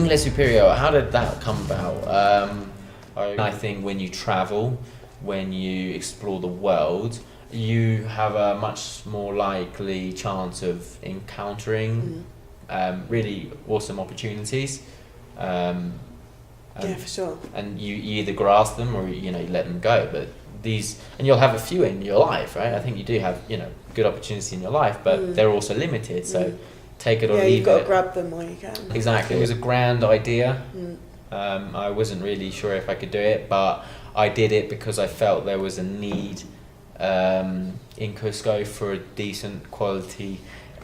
Inglés Superior, how did that come about? I think when you travel, when you explore the world, you have a much more likely chance of encountering really awesome opportunities. Yeah, for sure. And you either grasp them or you let them go. But and you'll have a few in your life, right? I think you do have good opportunity in your life, but they're also limited. So take it or leave it. You've got to grab them while you can. Exactly. It was a grand idea. I wasn't really sure if I could do it, but I did it because I felt there was a need in Cuzco for a decent quality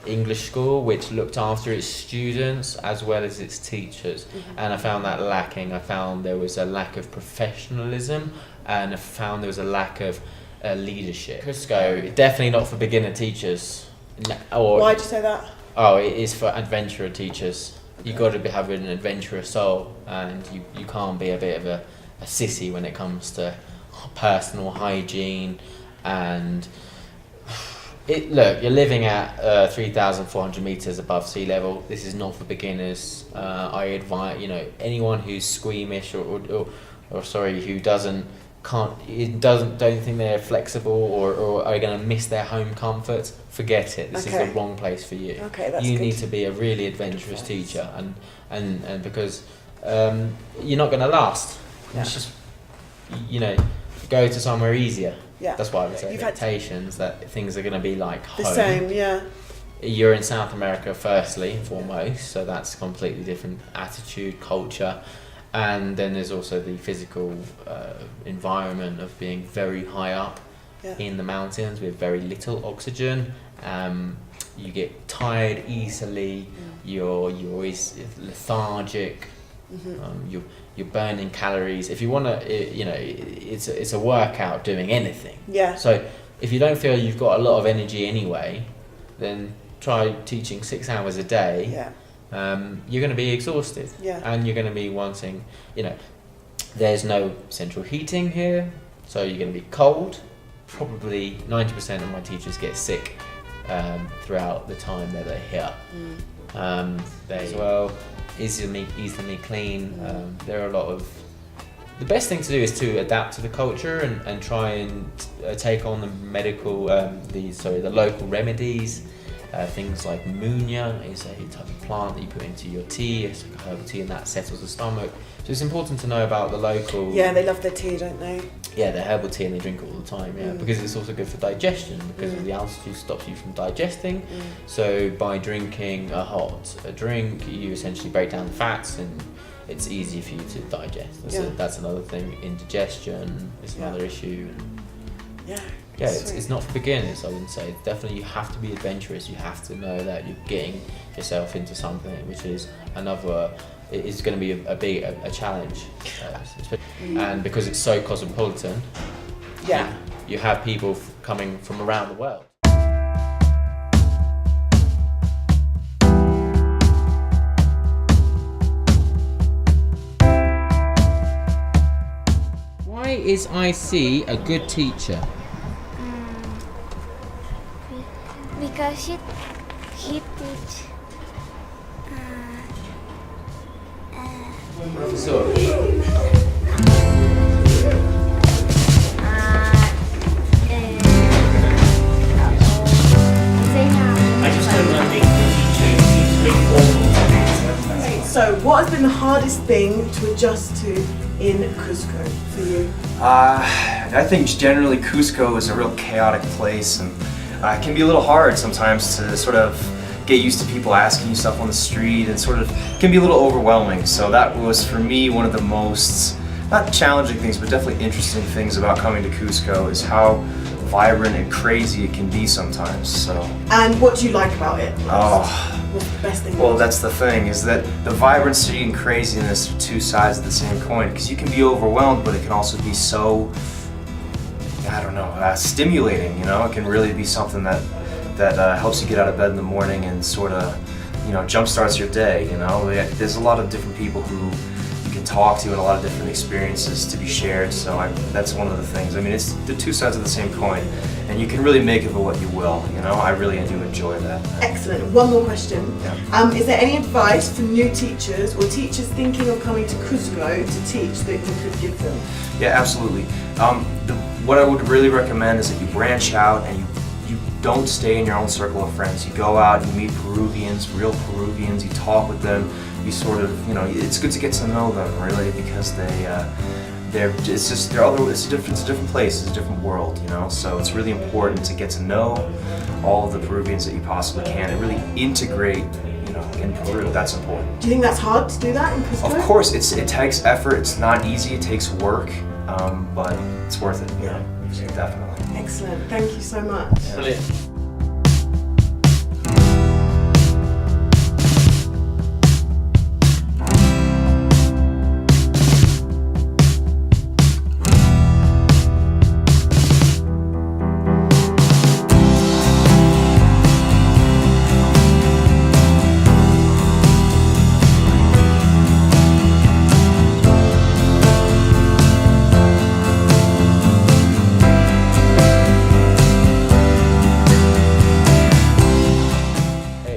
English school which looked after its students as well as its teachers, and I found that lacking. I found there was a lack of professionalism, and I found there was a lack of leadership. Cuzco, definitely not for beginner teachers. Why'd you say that? Oh, it is for adventurer teachers. You got to have an adventurous soul, and you can't be a bit of a sissy when it comes to personal hygiene. And look, you're living at 3,400 meters above sea level. This is not for beginners. I advise anyone who's squeamish or who don't think they're flexible or are going to miss their home comforts. Forget it. This is the wrong place for you. Okay, that's you good. need to be a really adventurous teacher, and because you're not going to last. Yeah. It's just go to somewhere easier. Yeah. That's why I would say expectations that things are going to be like home. The same, yeah. You're in South America firstly and foremost, so that's a completely different attitude, culture, and then there's also the physical environment of being very high up in the mountains with very little oxygen. You get tired easily. You're always lethargic. You're burning calories. If you want to, it's a workout doing anything. Yeah. So if you don't feel you've got a lot of energy anyway, then try teaching 6 hours a day. Yeah. You're going to be exhausted. Yeah. And you're going to be wanting, there's no central heating here, so you're going to be cold. Probably 90% of my teachers get sick throughout the time that they're here. They as well easily clean. There are a lot of. The best thing to do is to adapt to the culture and try and take on the the local remedies. Things like munya is a type of plant that you put into your tea. It's like a herbal tea, and that settles the stomach. So it's important to know about the local. Yeah, they love their tea, don't they? Yeah, the herbal tea, and they drink it all the time. Yeah, because it's also good for digestion. Because of the altitude stops you from digesting. So by drinking a hot drink, you essentially break down the fats, and it's easy for you to digest. That's another thing. Indigestion is another issue. Yeah. Yeah, it's not for beginners, I wouldn't say. Definitely you have to be adventurous. You have to know that you're getting yourself into something which is it's going to be a challenge. And because it's so cosmopolitan, you have people coming from around the world. Why is IC a good teacher? Because he teach So, what has been the hardest thing to adjust to in Cuzco for you? I think generally Cuzco is a real chaotic place, and it can be a little hard sometimes to sort of get used to people asking you stuff on the street, and sort of can be a little overwhelming. So that was for me one of the most, not challenging things, but definitely interesting things about coming to Cuzco is how vibrant and crazy it can be sometimes. So. And what do you like about it? What's the best thing? Well, that's the thing, is that the vibrancy and craziness are two sides of the same coin, because you can be overwhelmed, but it can also be so, stimulating, It can really be something that helps you get out of bed in the morning and sort of, jumpstarts your day, There's a lot of different people who you can talk to and a lot of different experiences to be shared. So that's one of the things. I mean, it's the two sides of the same coin, and you can really make of it what you will. You know, I really do enjoy that. Excellent. One more question. Yeah. Is there any advice for new teachers or teachers thinking of coming to Cuzco to teach that you could give them? Yeah, absolutely. What I would really recommend is that you branch out and you don't stay in your own circle of friends. You go out, you meet Peruvians, real Peruvians, you talk with them, you sort of, you know, it's good to get to know them really, because it's a different place, it's a different world, you know, so it's really important to get to know all of the Peruvians that you possibly can and really integrate, you know, in Peru. That's important. Do you think that's hard to do that in Cuzco? Of course, it takes effort, it's not easy, it takes work, but it's worth it, you know, definitely. Excellent. Thank you so much. Brilliant.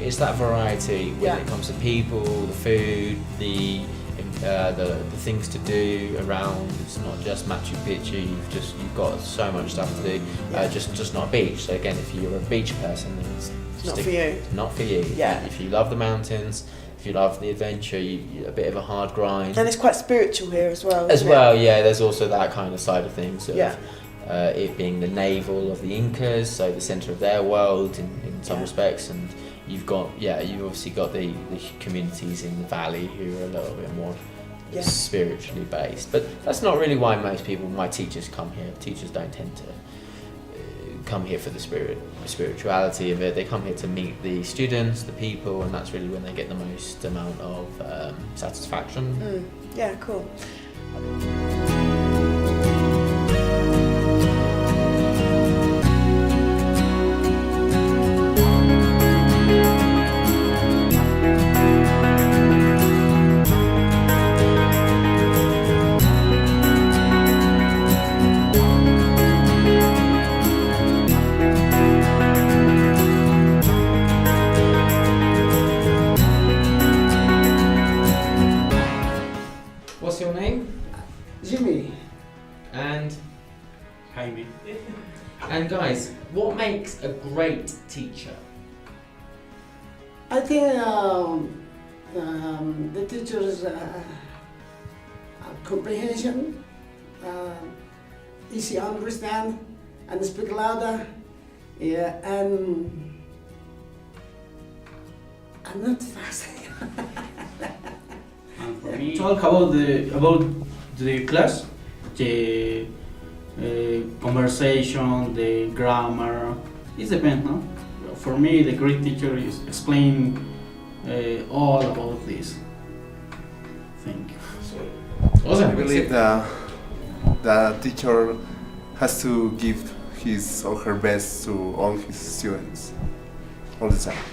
It's that variety when it comes to people, the food, the things to do around. It's not just Machu Picchu. You've got so much stuff to do. Just not a beach. So again, if you're a beach person, then it's not for you. Not for you. Yeah. If you love the mountains, if you love the adventure, a bit of a hard grind. And it's quite spiritual here as well. As isn't well, it? yeah. There's also that kind of side of things. Yeah. It being the navel of the Incas, so the center of their world in some respects, and you've obviously got the communities in the valley who are a little bit more spiritually based. But that's not really why my teachers come here. Teachers don't tend to come here for the spirituality of it. They come here to meet the students, the people, and that's really when they get the most amount of satisfaction. Yeah, cool. What's your name? Jimmy. And Jaime. guys, what makes a great teacher? I think the teacher's comprehension, easy understand, and speak louder. Yeah, and I'm not fast. And for me, talk about the class, the conversation, the grammar. It depends, no? For me, the great teacher is explain all about this. Thank you. Awesome. I believe the teacher has to give his or her best to all his students all the time.